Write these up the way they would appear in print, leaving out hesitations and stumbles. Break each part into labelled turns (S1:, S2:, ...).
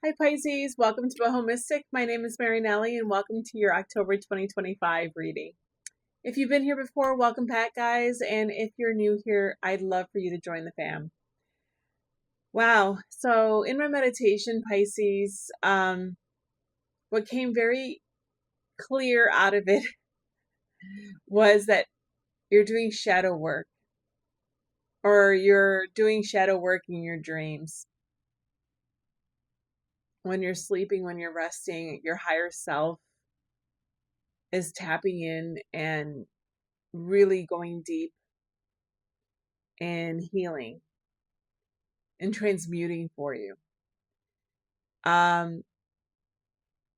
S1: Hi Pisces, welcome to BohoMystic. My name is Marinelly and welcome to your October 2025 reading. If you've been here before, welcome back guys, and if you're new here, I'd love for you to join the fam. Wow, so in my meditation, Pisces, what came very clear out of it was that you're doing shadow work, or you're doing shadow work in your dreams. When you're sleeping, when you're resting, your higher self is tapping in and really going deep and healing and transmuting for you.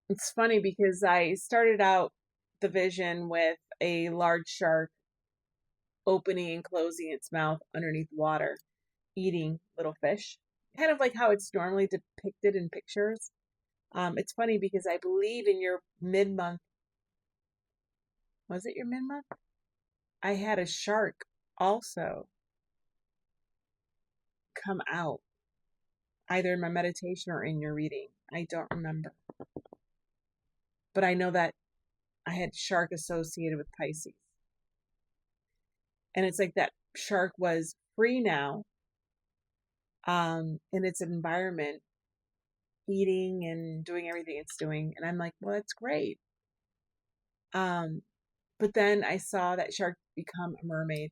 S1: It's funny because I started out the vision with a large shark opening and closing its mouth underneath water, eating little fish, kind of like how it's normally depicted in pictures. It's funny because I believe in your mid-month, was it your mid-month? I had a shark also come out, either in my meditation or in your reading. I don't remember. But I know that I had shark associated with Pisces. And it's like that shark was free now in its environment, eating and doing everything it's doing. And I'm like, well, that's great. But then I saw that shark become a mermaid.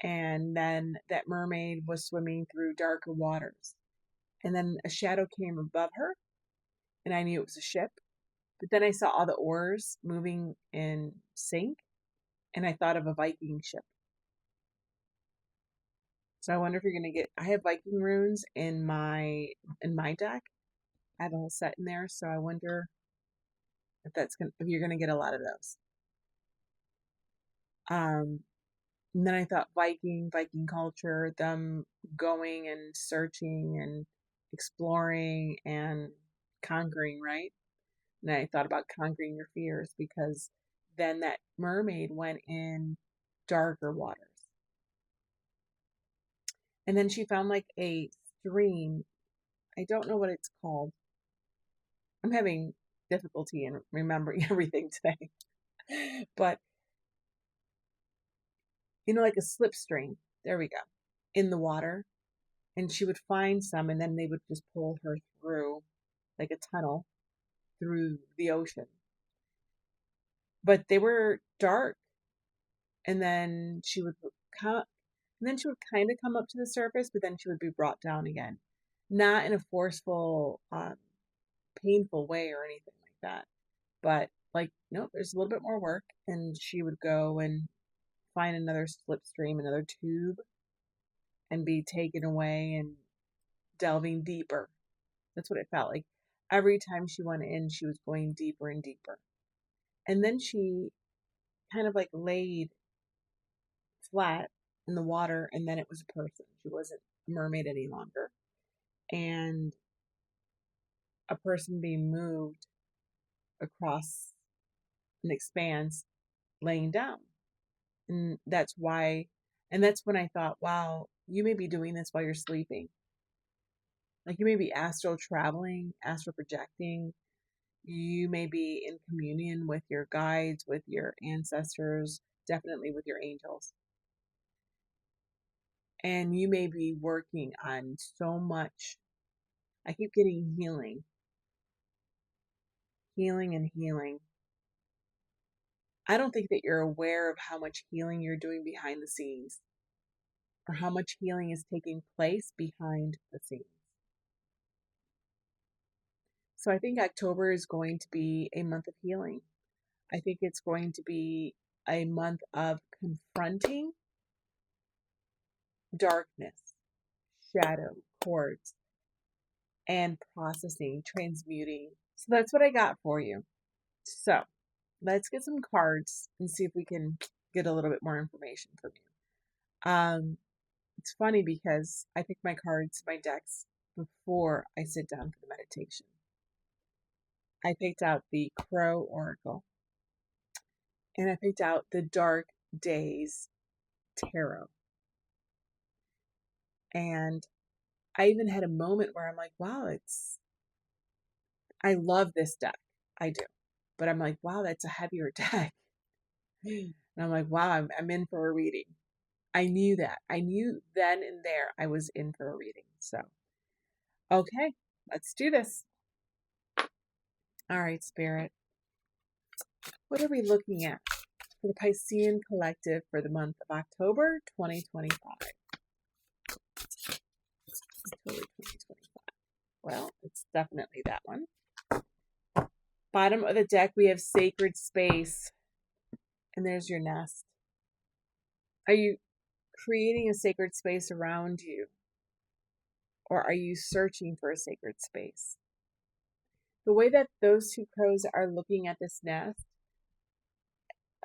S1: And then that mermaid was swimming through darker waters. And then a shadow came above her, and I knew it was a ship. But then I saw all the oars moving in sync, and I thought of a Viking ship. So I wonder if you're gonna get. I have Viking runes in my deck. I have a whole set in there, so I wonder if you're gonna get a lot of those. And then I thought Viking culture, them going and searching and exploring and conquering, right? And I thought about conquering your fears because then that mermaid went in darker waters. And then she found like a stream. I don't know what it's called. I'm having difficulty in remembering everything today. But, like a slipstream. There we go. In the water. And she would find some, and then they would just pull her through, like a tunnel, through the ocean. But they were dark. And then she would come, and then she would kind of come up to the surface, but then she would be brought down again. Not in a forceful, painful way or anything like that. But like, no, there's a little bit more work. And she would go and find another slipstream, another tube, and be taken away and delving deeper. That's what it felt like. Every time she went in, she was going deeper and deeper. And then she kind of like laid flat in the water, and then it was a person. She wasn't a mermaid any longer. And a person being moved across an expanse laying down. And that's when I thought, wow, you may be doing this while you're sleeping. Like you may be astral traveling, astral projecting. You may be in communion with your guides, with your ancestors, definitely with your angels. And you may be working on so much. I keep getting healing and healing. I don't think that you're aware of how much healing you're doing behind the scenes, or how much healing is taking place behind the scenes. So I think October is going to be a month of healing. I think it's going to be a month of confronting darkness, shadow, cords, and processing, transmuting. So that's what I got for you. So let's get some cards and see if we can get a little bit more information from you. It's funny because I pick my cards, my decks, before I sit down for the meditation. I picked out the Crow Oracle, and I picked out the Dark Days Tarot. And I even had a moment where I'm like, wow, I love this deck. I do. But I'm like, wow, that's a heavier deck. And I'm like, wow, I'm in for a reading. I knew that. I knew then and there I was in for a reading. So, okay, let's do this. All right, Spirit. What are we looking at for the Piscean Collective for the month of October 2025? October 2025. Well, it's definitely that one. Bottom of the deck, we have Sacred Space. And there's your nest. Are you creating a sacred space around you? Or are you searching for a sacred space? The way that those two crows are looking at this nest,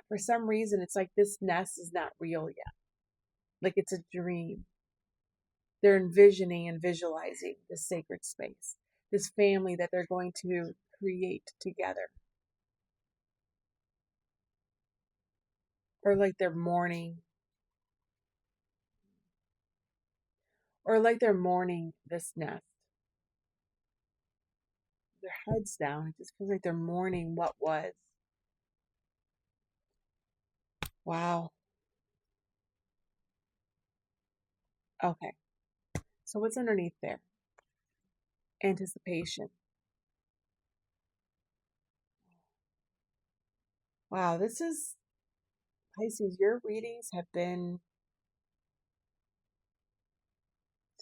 S1: for some reason, it's like this nest is not real yet. Like it's a dream. They're envisioning and visualizing this sacred space, this family that they're going to create together. Or like they're mourning. Or like they're mourning this nest. Their heads down. It just feels like they're mourning what was. Wow. Okay. So what's underneath there? Anticipation. Wow, this is Pisces. Your readings have been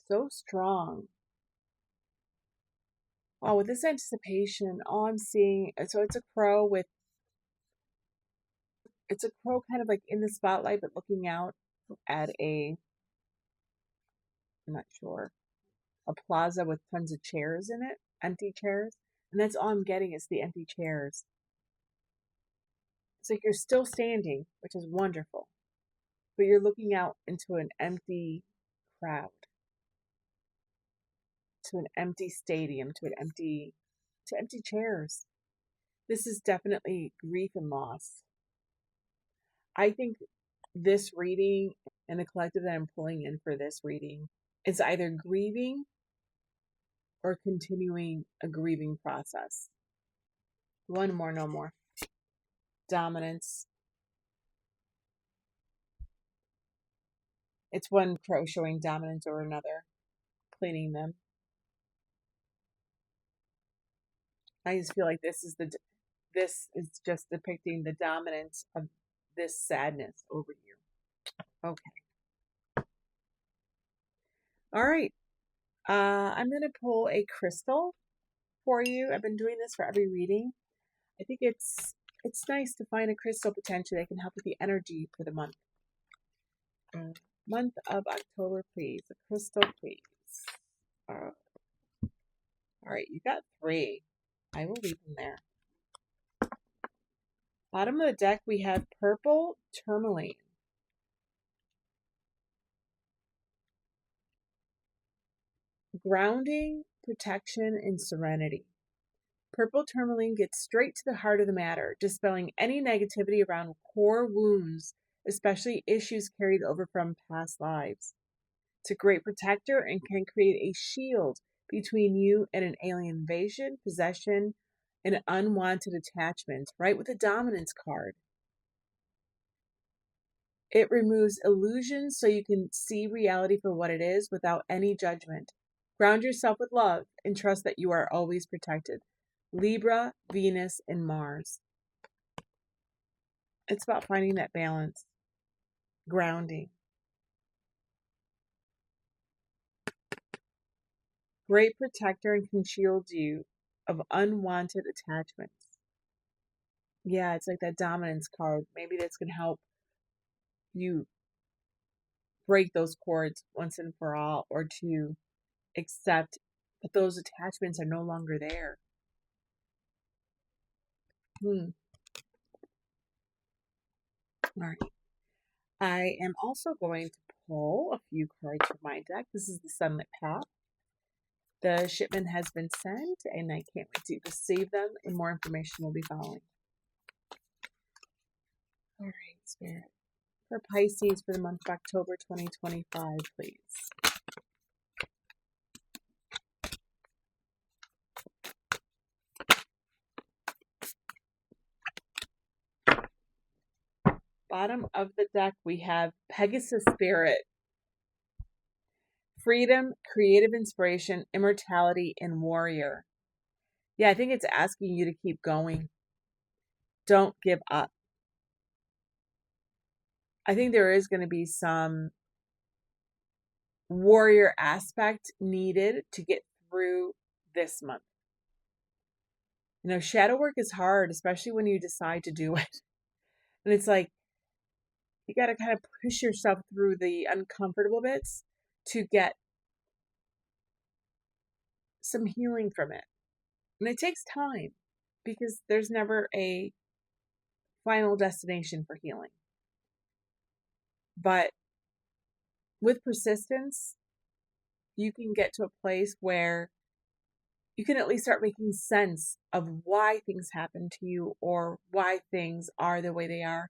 S1: so strong. Wow, with this anticipation, all I'm seeing, so it's a crow kind of like in the spotlight, but looking out at I'm not sure, a plaza with tons of chairs in it, empty chairs. And that's all I'm getting is the empty chairs. It's like you're still standing, which is wonderful, but you're looking out into an empty crowd, to an empty stadium, to empty chairs. This is definitely grief and loss. I think this reading and the collective that I'm pulling in for this reading is either grieving or continuing a grieving process. One more, no more. Dominance. It's one crow showing dominance over another, cleaning them. I just feel like this is just depicting the dominance of this sadness over you. Okay. All right. I'm going to pull a crystal for you. I've been doing this for every reading. I think it's nice to find a crystal potentially that can help with the energy for the month. Month of October, please. A crystal, please. All right, you got 3. I will leave them there. Bottom of the deck, we have purple tourmaline. Grounding, protection, and serenity. Purple tourmaline gets straight to the heart of the matter, dispelling any negativity around core wounds, especially issues carried over from past lives. It's a great protector and can create a shield between you and an alien invasion, possession, and unwanted attachment, right with the dominance card. It removes illusions so you can see reality for what it is without any judgment. Ground yourself with love and trust that you are always protected. Libra, Venus, and Mars. It's about finding that balance. Grounding. Great protector and can shield you of unwanted attachments. Yeah, it's like that dominance card. Maybe that's going to help you break those cords once and for all, or to accept that those attachments are no longer there. All right. I am also going to pull a few cards from my deck. This is the Sunlit Path. The shipment has been sent, and I can't wait to receive them, and more information will be following. All right, Spirit. For Pisces for the month of October 2025, please. Bottom of the deck, we have Pegasus Spirit. Freedom, creative inspiration, immortality, and warrior. Yeah, I think it's asking you to keep going. Don't give up. I think there is going to be some warrior aspect needed to get through this month. You know, shadow work is hard, especially when you decide to do it. And it's like, you got to kind of push yourself through the uncomfortable bits to get some healing from it. And it takes time because there's never a final destination for healing. But with persistence, you can get to a place where you can at least start making sense of why things happen to you or why things are the way they are.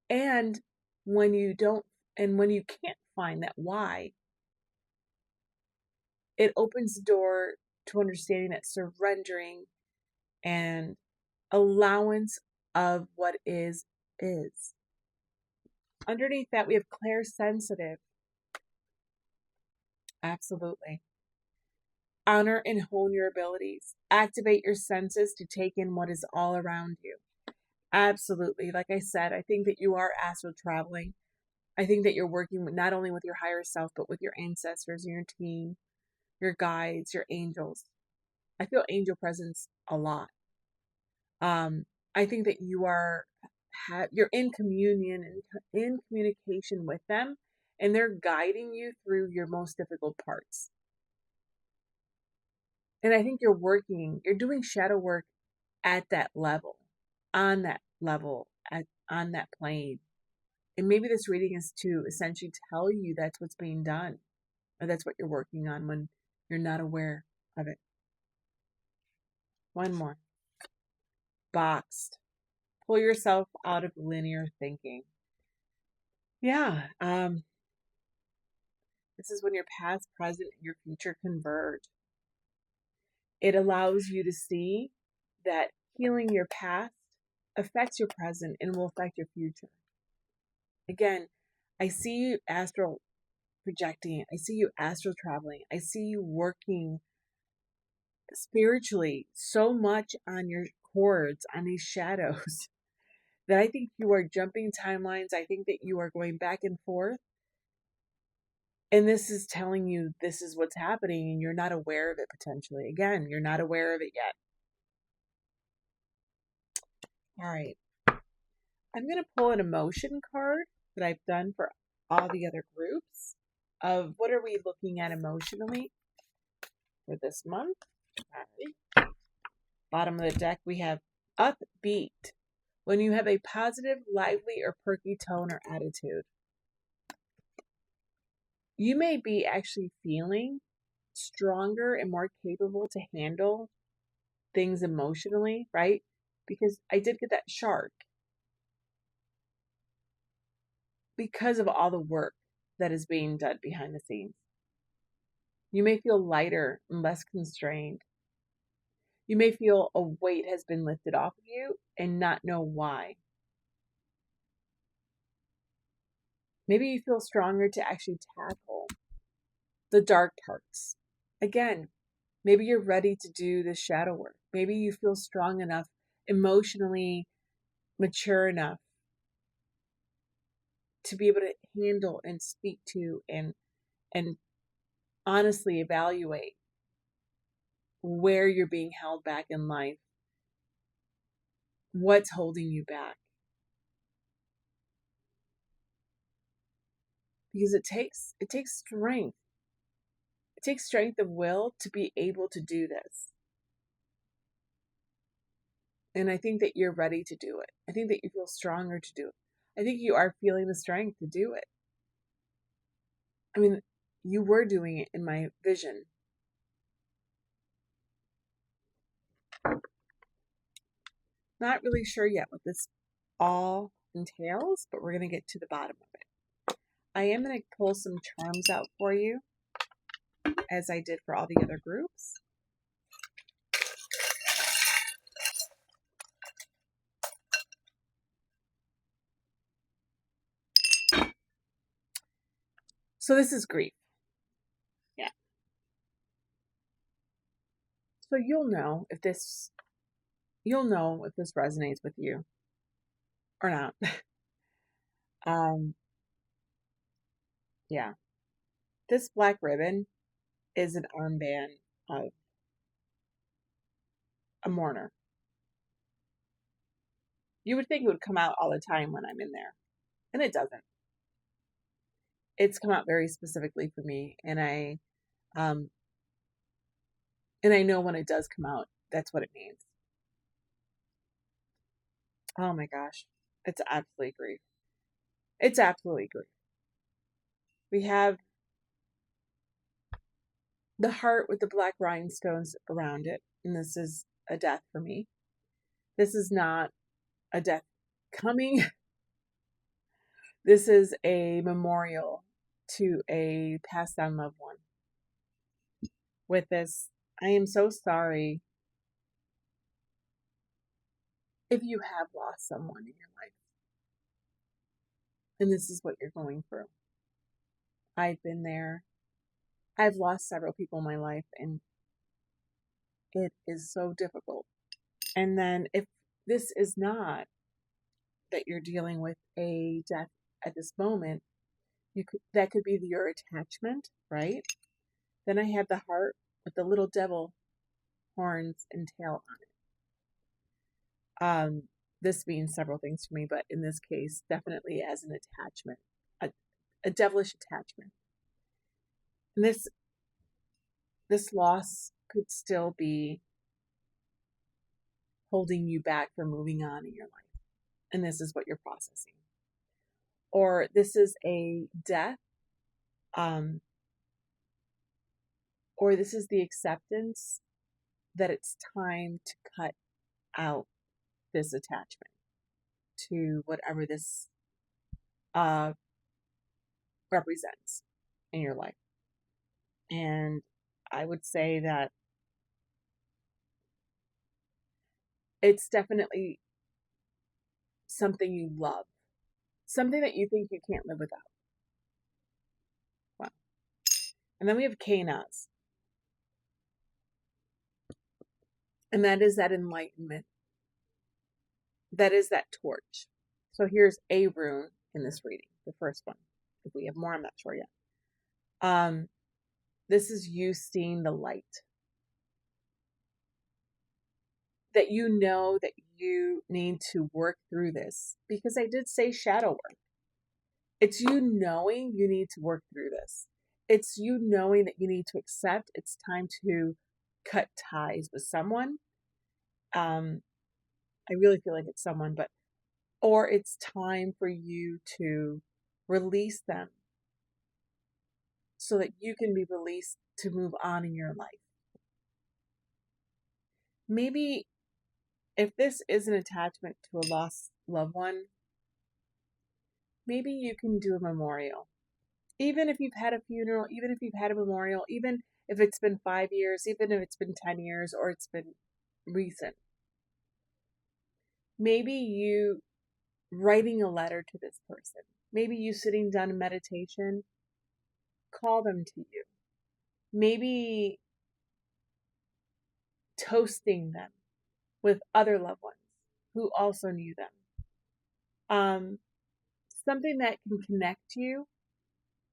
S1: And when you can't find that why, it opens the door to understanding that surrendering and allowance of what is. Underneath that, we have clairsensitive. Absolutely. Honor and hone your abilities. Activate your senses to take in what is all around you. Absolutely. Like I said, I think that you are astral traveling. I think that you're working not only with your higher self, but with your ancestors and your team, your guides, your angels. I feel angel presence a lot. I think that you're in communion and in communication with them, and they're guiding you through your most difficult parts. And I think you're doing shadow work at that level, on that level, on that plane. And maybe this reading is to essentially tell you that's what's being done, or that's what you're working on when you're not aware of it. One more. Boxed. Pull yourself out of linear thinking. Yeah. This is when your past, present, and your future converge. It allows you to see that healing your past affects your present and will affect your future. Again, I see you astral projecting. I see you astral traveling. I see you working spiritually so much on your cords, on these shadows, that I think you are jumping timelines. I think that you are going back and forth. And this is telling you this is what's happening and you're not aware of it potentially. Again, you're not aware of it yet. All right. I'm going to pull an emotion card that I've done for all the other groups of what are we looking at emotionally for this month. All right. Bottom of the deck, we have upbeat. When you have a positive, lively, or perky tone or attitude. You may be actually feeling stronger and more capable to handle things emotionally, right? Because I did get that shark. Because of all the work that is being done behind the scenes. You may feel lighter and less constrained. You may feel a weight has been lifted off of you and not know why. Maybe you feel stronger to actually tackle the dark parts. Again, maybe you're ready to do the shadow work. Maybe you feel strong enough, emotionally mature enough to be able to handle and speak to and honestly evaluate where you're being held back in life. What's holding you back? Because it takes strength. It takes strength of will to be able to do this. And I think that you're ready to do it. I think that you feel stronger to do it. I think you are feeling the strength to do it. I mean, you were doing it in my vision. Not really sure yet what this all entails, but we're going to get to the bottom of it. I am going to pull some charms out for you, as I did for all the other groups. So this is grief. Yeah. So you'll know if this resonates with you or not. Yeah. This black ribbon is an armband of a mourner. You would think it would come out all the time when I'm in there, and it doesn't. It's come out very specifically for me, and I know when it does come out, that's what it means. Oh my gosh. It's absolutely grief. It's absolutely grief. We have the heart with the black rhinestones around it, and this is a death for me. This is not a death coming. This is a memorial to a passed on loved one. With this, I am so sorry if you have lost someone in your life. And this is what you're going through. I've been there. I've lost several people in my life, and it is so difficult. And then if this is not that you're dealing with a death at this moment, that could be your attachment, right? Then I have the heart with the little devil horns and tail on it. This means several things to me, but in this case, definitely as an attachment, a devilish attachment. And this loss could still be holding you back from moving on in your life. And this is what you're processing. Or this is a death, or this is the acceptance that it's time to cut out this attachment to whatever this represents in your life. And I would say that it's definitely something you love, something that you think you can't live without. Wow. And then we have Canas. And that is that enlightenment. That is that torch. So here's a rune in this reading, the first one. If we have more, I'm not sure yet. This is you seeing the light. That you know that you need to work through this. Because I did say shadow work. It's you knowing you need to work through this. It's you knowing that you need to accept it's time to cut ties with someone. I really feel like it's someone, or it's time for you to release them so that you can be released to move on in your life. Maybe if this is an attachment to a lost loved one, maybe you can do a memorial. Even if you've had a funeral, even if you've had a memorial, even if it's been 5 years, even if it's been 10 years, or it's been recent. Maybe you writing a letter to this person. Maybe you sitting down in meditation, call them to you. Maybe toasting them with other loved ones who also knew them. Something that can connect you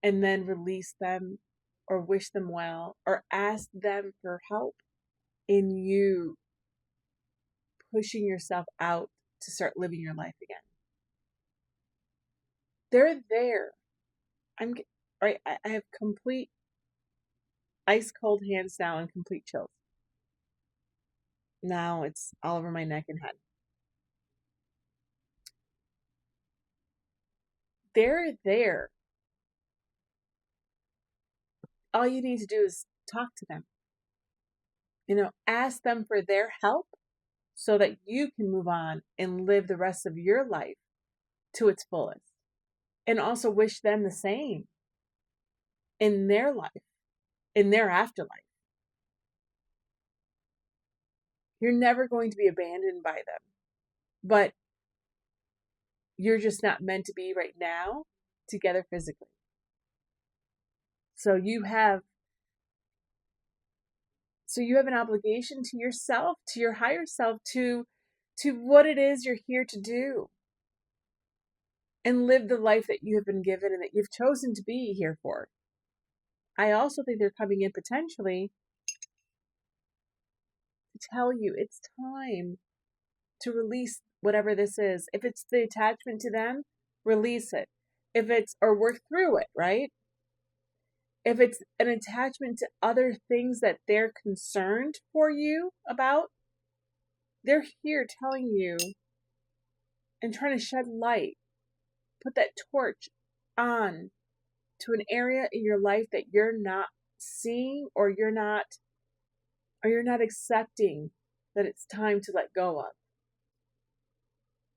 S1: and then release them or wish them well or ask them for help in you pushing yourself out to start living your life again. They're there. I have complete ice cold hands now and complete chills. Now it's all over my neck and head. They're there. All you need to do is talk to them. Ask them for their help so that you can move on and live the rest of your life to its fullest. And also wish them the same in their life, in their afterlife. You're never going to be abandoned by them, but you're just not meant to be right now together physically. So you have an obligation to yourself, to your higher self, to what it is you're here to do. And live the life that you have been given and that you've chosen to be here for. I also think they're coming in potentially to tell you it's time to release whatever this is. If it's the attachment to them, release it. If it's, or work through it, right? If it's an attachment to other things that they're concerned for you about, they're here telling you and trying to shed light. Put that torch on to an area in your life that you're not seeing, or you're not accepting that it's time to let go of.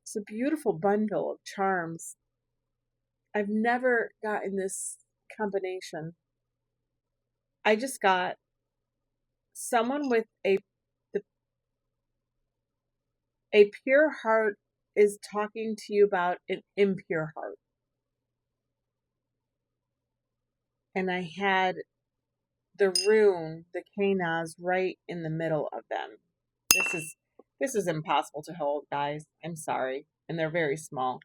S1: It's a beautiful bundle of charms. I've never gotten this combination. I just got someone with a pure heart is talking to you about an impure heart. And I had the rune, the Canas, right in the middle of them. This is impossible to hold, guys. I'm sorry. And they're very small.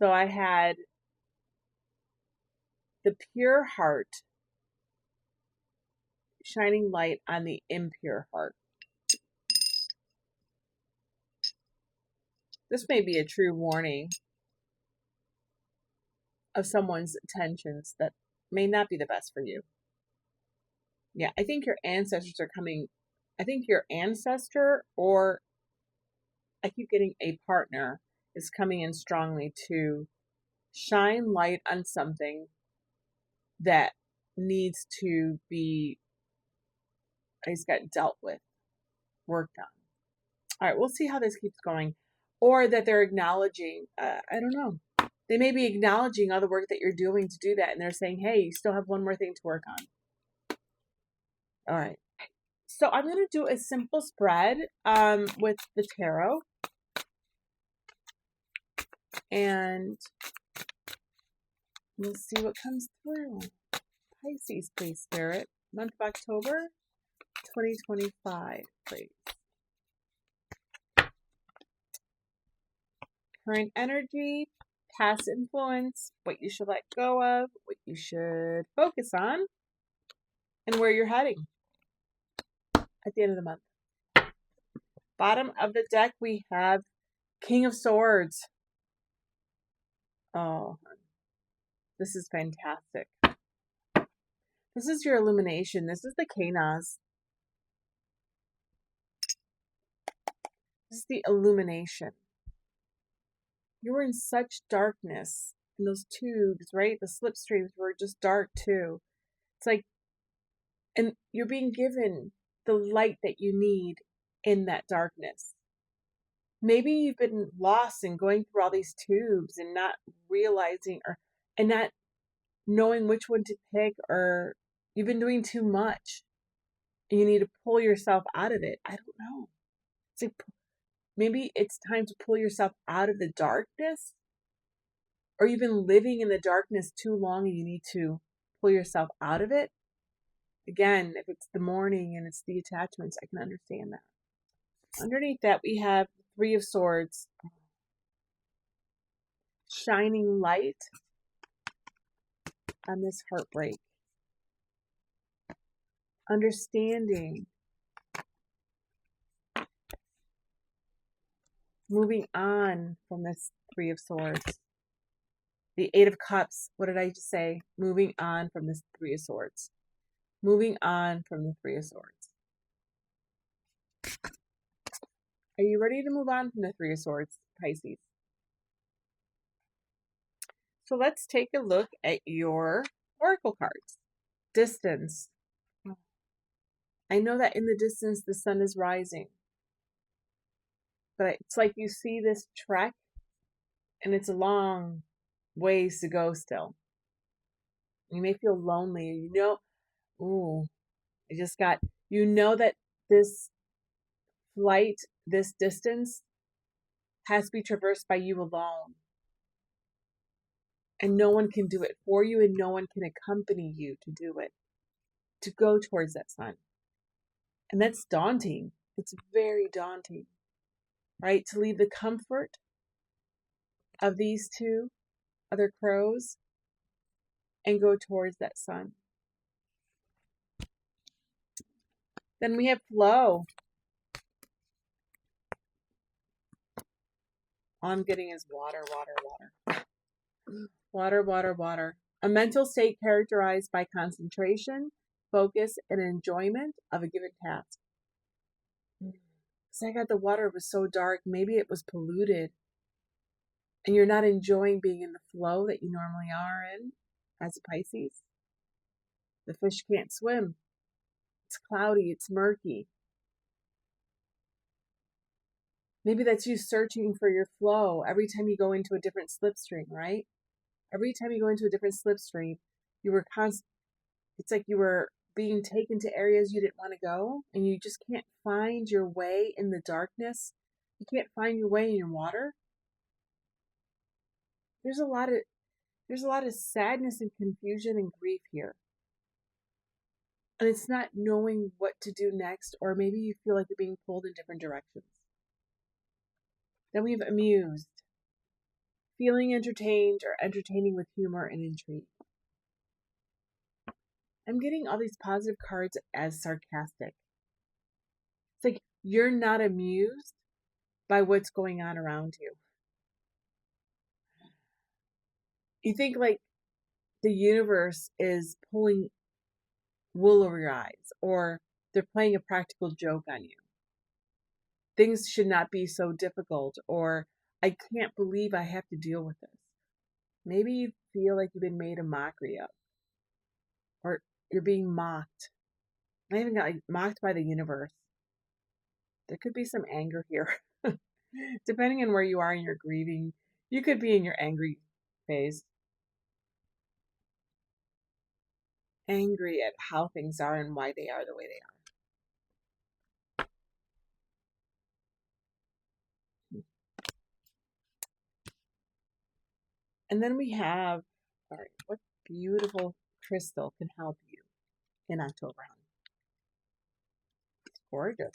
S1: So I had the pure heart shining light on the impure heart. This may be a true warning of someone's intentions that may not be the best for you. Yeah, I think your ancestors are coming. I think your ancestor, or I keep getting a partner, is coming in strongly to shine light on something that needs to be, I just got dealt with, worked on. All right, we'll see how this keeps going. Or that they're acknowledging, I don't know. They may be acknowledging all the work that you're doing to do that. And they're saying, hey, you still have one more thing to work on. All right. So I'm going to do a simple spread with the tarot. And we'll see what comes through. Pisces, please, Spirit. Month of October 2025, please. Current energy, past influence, what you should let go of, what you should focus on, and where you're heading at the end of the month. Bottom of the deck, we have King of Swords. Oh, this is fantastic. This is your illumination. This is the Canas. This is the illumination. You were in such darkness in those tubes, right? The slipstreams were just dark too. It's like, and you're being given the light that you need in that darkness. Maybe you've been lost and going through all these tubes and not realizing, and not knowing which one to pick, or you've been doing too much and you need to pull yourself out of it. I don't know. It's like, maybe it's time to pull yourself out of the darkness, or you've been living in the darkness too long and you need to pull yourself out of it. Again, if it's the morning and it's the attachments, I can understand that. Underneath that, we have Three of Swords. Shining light on this heartbreak. Understanding. Moving on from this Three of Swords. The Eight of Cups. What did I just say? Moving on from this Three of Swords. Moving on from the Three of Swords. Are you ready to move on from the Three of Swords, Pisces? So let's take a look at your oracle cards. Distance. I know that in the distance the sun is rising. But it's like you see this trek and it's a long ways to go still. You may feel lonely. You know that this flight, this distance has to be traversed by you alone. And no one can do it for you, and no one can accompany you to do it, to go towards that sun. And that's daunting. It's very daunting, right? To leave the comfort of these two other crows and go towards that sun. Then we have flow. All I'm getting is water, water, water. Water, water, water. A mental state characterized by concentration, focus, and enjoyment of a given task. So I got the water was so dark, maybe it was polluted. And you're not enjoying being in the flow that you normally are in as a Pisces. The fish can't swim. It's cloudy, it's murky. Maybe that's you searching for your flow every time you go into a different slipstream, right? Every time you go into a different slipstream, it's like you were being taken to areas you didn't want to go, and you just can't find your way in the darkness. You can't find your way in your water. There's a lot of sadness and confusion and grief here. And it's not knowing what to do next, or maybe you feel like you're being pulled in different directions. Then we have amused, feeling entertained or entertaining with humor and intrigue. I'm getting all these positive cards as sarcastic. It's like you're not amused by what's going on around you. You think like the universe is pulling wool over your eyes, or they're playing a practical joke on you. Things should not be so difficult, or I can't believe I have to deal with this. Maybe you feel like you've been made a mockery of, or you're being mocked. I even got like mocked by the universe. There could be some anger here. Depending on where you are in your grieving, you could be in your angry phase. Angry at how things are and why they are the way they are. And then we have, all right, what beautiful crystal can help you in October? It's gorgeous.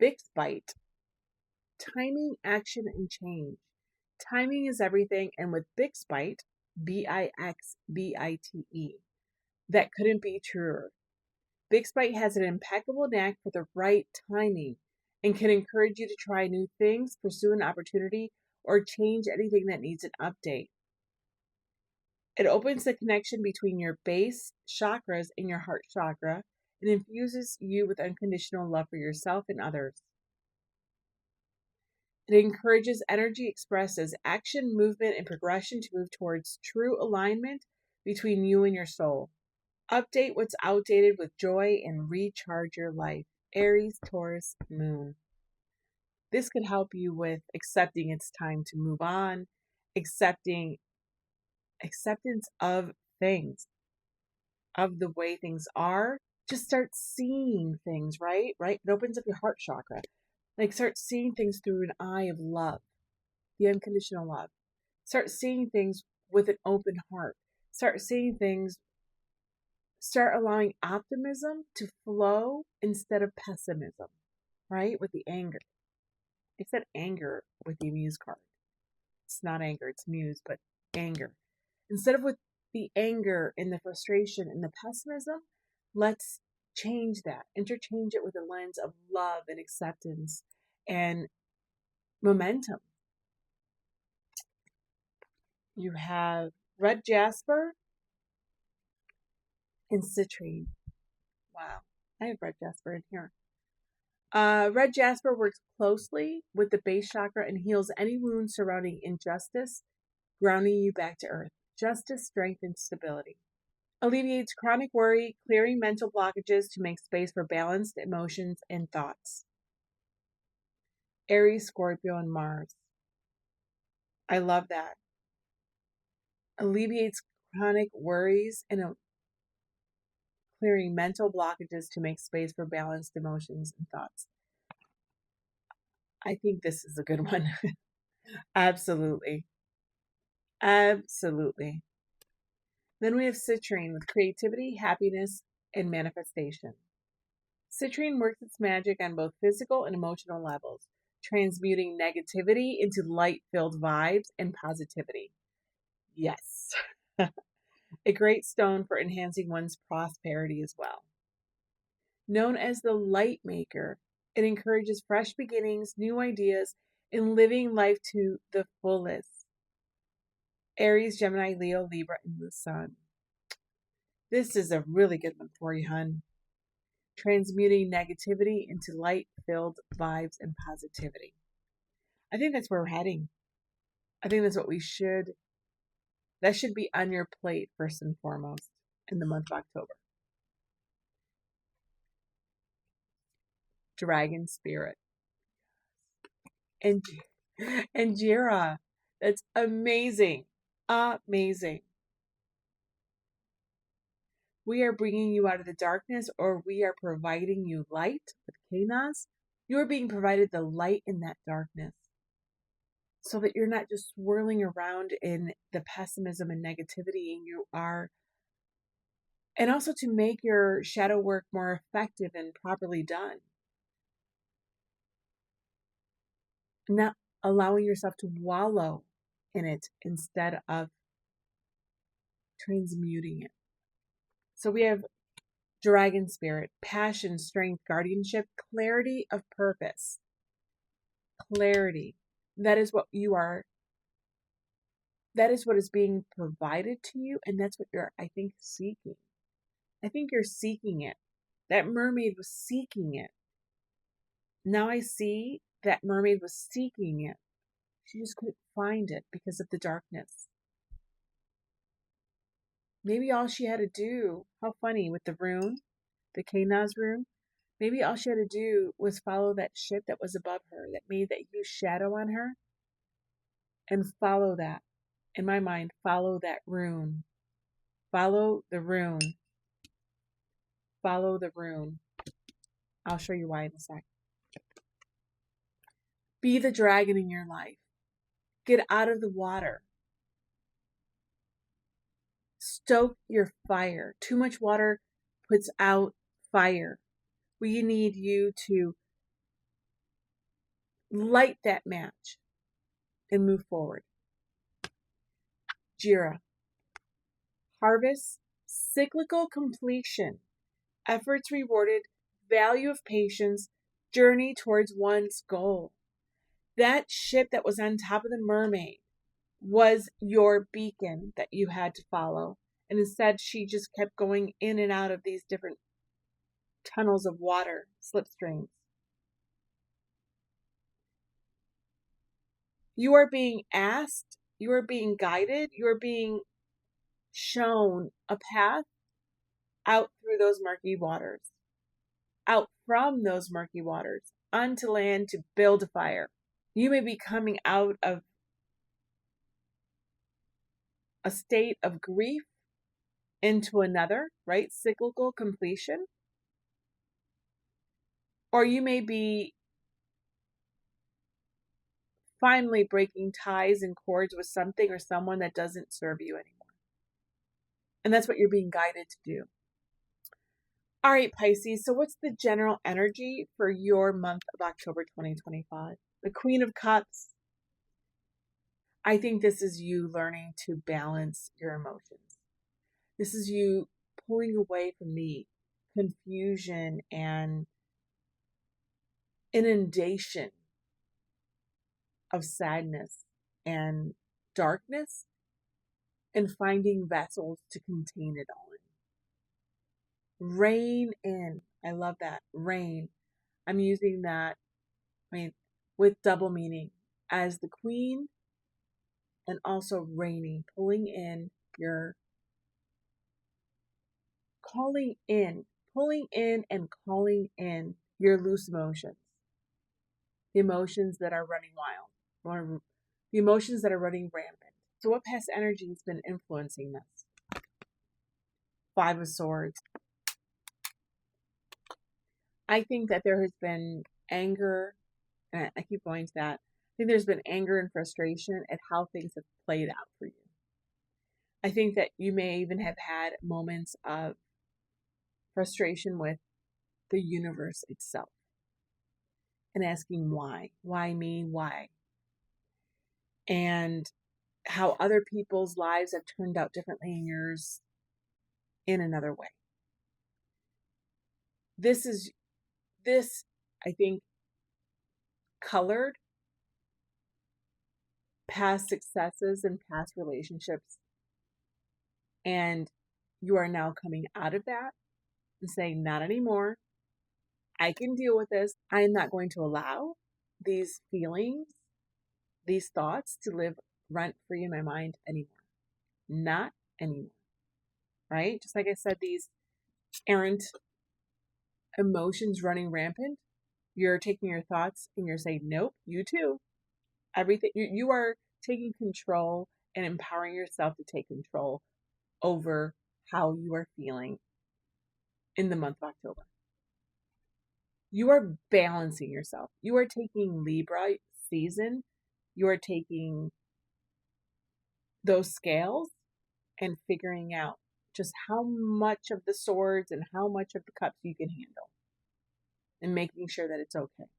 S1: Bix Bite. Timing, action, and change. Timing is everything, and with Bix Bite, Bixbite, that couldn't be truer. Bix Bite has an impeccable knack for the right timing and can encourage you to try new things, pursue an opportunity, or change anything that needs an update. It opens the connection between your base chakras and your heart chakra and infuses you with unconditional love for yourself and others. It encourages energy expressed as action, movement, and progression to move towards true alignment between you and your soul. Update what's outdated with joy and recharge your life. Aries, Taurus, Moon. This could help you with accepting it's time to move on, acceptance of things, of the way things are. Just start seeing things, right? It opens up your heart chakra. Like start seeing things through an eye of love, the unconditional love. Start seeing things with an open heart. Start allowing optimism to flow instead of pessimism, right? With the anger. I said anger with the Muse card. It's not anger, it's Muse, but anger. Instead of with the anger and the frustration and the pessimism, let's change that. Interchange it with a lens of love and acceptance and momentum. You have red jasper and citrine. Wow, I have red jasper in here. Red jasper works closely with the base chakra and heals any wounds surrounding injustice, grounding you back to earth. Justice, strength, and stability. Alleviates chronic worry, clearing mental blockages to make space for balanced emotions and thoughts. Aries, Scorpio, and Mars. I love that. Alleviates chronic worries and clearing mental blockages to make space for balanced emotions and thoughts. I think this is a good one. Absolutely. Absolutely. Then we have citrine with creativity, happiness, and manifestation. Citrine works its magic on both physical and emotional levels, transmuting negativity into light-filled vibes and positivity. Yes. A great stone for enhancing one's prosperity as well. Known as the light maker, it encourages fresh beginnings, new ideas, and living life to the fullest. Aries, Gemini, Leo, Libra, and the Sun. This is a really good one for you, hun. Transmuting negativity into light-filled vibes and positivity. I think that's where we're heading. I think that's what that should be on your plate first and foremost in the month of October. Dragon spirit. And Jira. That's amazing. Amazing. We are bringing you out of the darkness, or we are providing you light with Kanas. You are being provided the light in that darkness so that you're not just swirling around in the pessimism and negativity, and also to make your shadow work more effective and properly done. Not allowing yourself to wallow in it instead of transmuting it. So we have dragon spirit, passion, strength, guardianship, clarity of purpose. Clarity. That is what you are. That is what is being provided to you, and that's what you're, I think, seeking. I think you're seeking it. That mermaid was seeking it. Now I see that mermaid was seeking it. She just couldn't find it because of the darkness. Maybe all she had to do, how funny with the rune, the Kanaz rune, maybe all she had to do was follow that ship that was above her, that made that huge shadow on her, and follow that. In my mind, follow that rune. Follow the rune. Follow the rune. I'll show you why in a sec. Be the dragon in your life. Get out of the water. Stoke your fire. Too much water puts out fire. We need you to light that match and move forward. Jira. Harvest, cyclical completion, efforts rewarded, value of patience, journey towards one's goal. That ship that was on top of the mermaid was your beacon that you had to follow. And instead, she just kept going in and out of these different tunnels of water, slipstreams. You are being asked, you are being guided, you are being shown a path out through those murky waters, out from those murky waters, onto land to build a fire. You may be coming out of a state of grief into another, right? Cyclical completion. Or you may be finally breaking ties and cords with something or someone that doesn't serve you anymore. And that's what you're being guided to do. All right, Pisces. So what's the general energy for your month of October 2025? The Queen of Cups. I think this is you learning to balance your emotions. This is you pulling away from the confusion and inundation of sadness and darkness and finding vessels to contain it all in. Rein in. I love that. Rein. I'm using that with double meaning as the queen and also reigning, pulling in pulling in and calling in your loose emotions. The emotions that are running wild, or the emotions that are running rampant. So what past energy has been influencing this? Five of Swords. I think that there has been anger, and I keep going to that. I think there's been anger and frustration at how things have played out for you. I think that you may even have had moments of frustration with the universe itself and asking why? Why me? Why? And how other people's lives have turned out differently than yours in another way. This, I think, colored past successes and past relationships. And you are now coming out of that and saying, not anymore. I can deal with this. I am not going to allow these feelings, these thoughts to live rent free in my mind anymore. Not anymore. Right? Just like I said, these errant emotions running rampant. You're taking your thoughts and you're saying, nope, you too. Everything, you are taking control and empowering yourself to take control over how you are feeling in the month of October. You are balancing yourself. You are taking Libra season. You are taking those scales and figuring out just how much of the swords and how much of the cups you can handle and making sure that it's okay.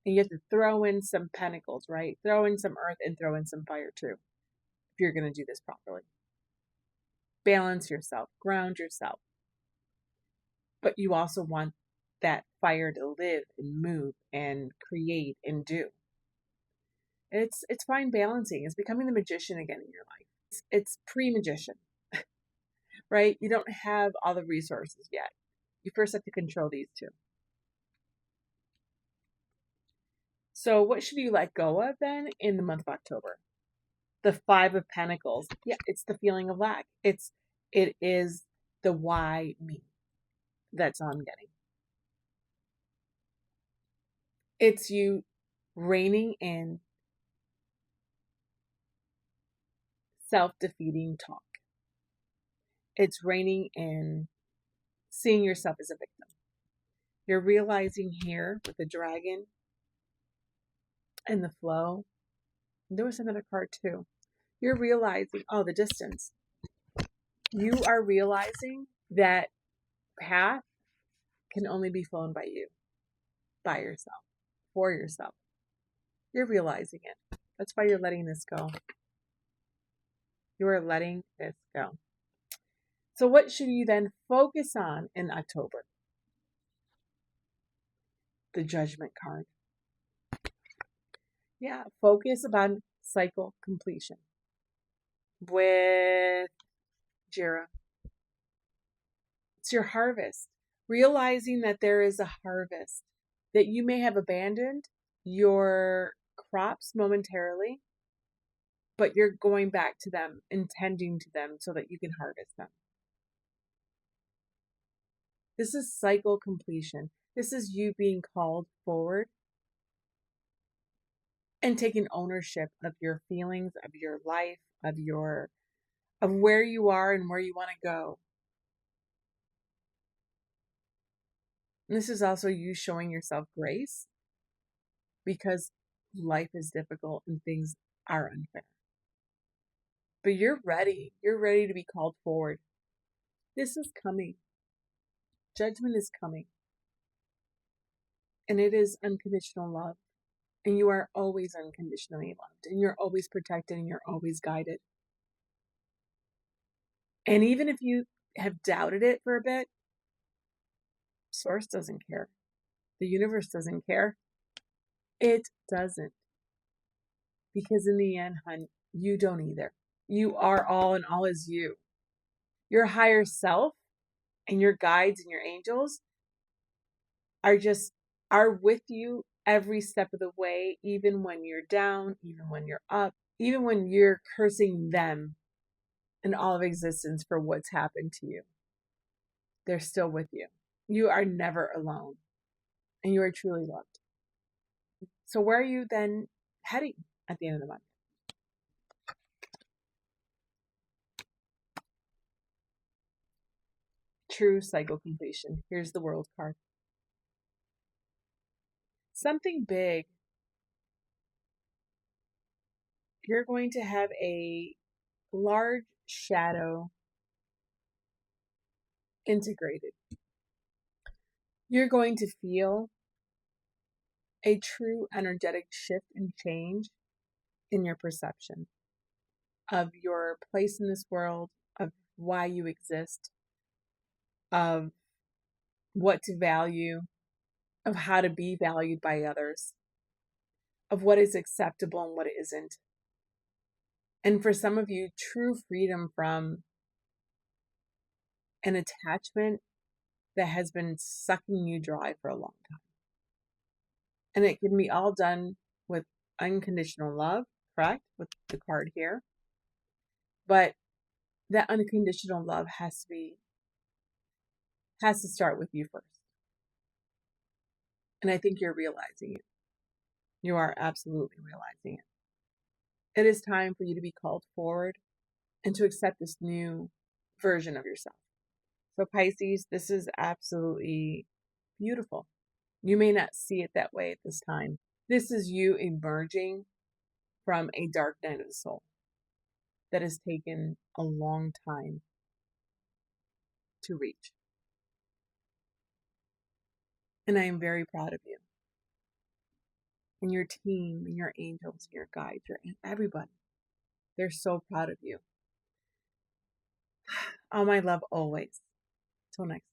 S1: And you have to throw in some pentacles, right? Throw in some earth and throw in some fire too, if you're going to do this properly. Balance yourself, ground yourself. But you also want that fire to live and move and create and do. It's fine balancing. It's becoming the magician again in your life. It's pre-magician, right? You don't have all the resources yet. You first have to control these two. So what should you let go of then in the month of October? The 5 of Pentacles. Yeah, it's the feeling of lack. It is the why me. That's all I'm getting. It's you reining in self-defeating talk. It's reining in seeing yourself as a victim. You're realizing here with the dragon and the flow. There was another card too. You're realizing, oh, the distance. You are realizing that path can only be flown by you, by yourself, for yourself. You're realizing it. That's why you're letting this go. You are letting this go. So what should you then focus on in October? The Judgment card. Yeah, focus upon cycle completion with Jira. It's your harvest. Realizing that there is a harvest, that you may have abandoned your crops momentarily, but you're going back to them, intending to them so that you can harvest them. This is cycle completion. This is you being called forward and taking ownership of your feelings, of your life, of where you are and where you want to go. And this is also you showing yourself grace, because life is difficult and things are unfair. But you're ready. You're ready to be called forward. This is coming. Judgment is coming. And it is unconditional love. And you are always unconditionally loved. And you're always protected and you're always guided. And even if you have doubted it for a bit, Source doesn't care. The universe doesn't care. It doesn't. Because in the end, hun, you don't either. You are all and all is you. Your higher self and your guides and your angels are with you every step of the way, even when you're down, even when you're up, even when you're cursing them and all of existence for what's happened to you. They're still with you. You are never alone, and you are truly loved. So where are you then heading at the end of the month? True cycle completion. Here's the World card. Something big. You're going to have a large shadow integrated. You're going to feel a true energetic shift and change in your perception of your place in this world, of why you exist, of what to value, of how to be valued by others, of what is acceptable and what isn't. And for some of you, true freedom from an attachment that has been sucking you dry for a long time. And it can be all done with unconditional love, correct? With the card here. But that unconditional love has to start with you first. And I think you're realizing it. You are absolutely realizing it. It is time for you to be called forward and to accept this new version of yourself. So Pisces, this is absolutely beautiful. You may not see it that way at this time. This is you emerging from a dark night of the soul that has taken a long time to reach. And I am very proud of you. And your team, and your angels, and your guides, everybody. They're so proud of you. All my love always. Till next time.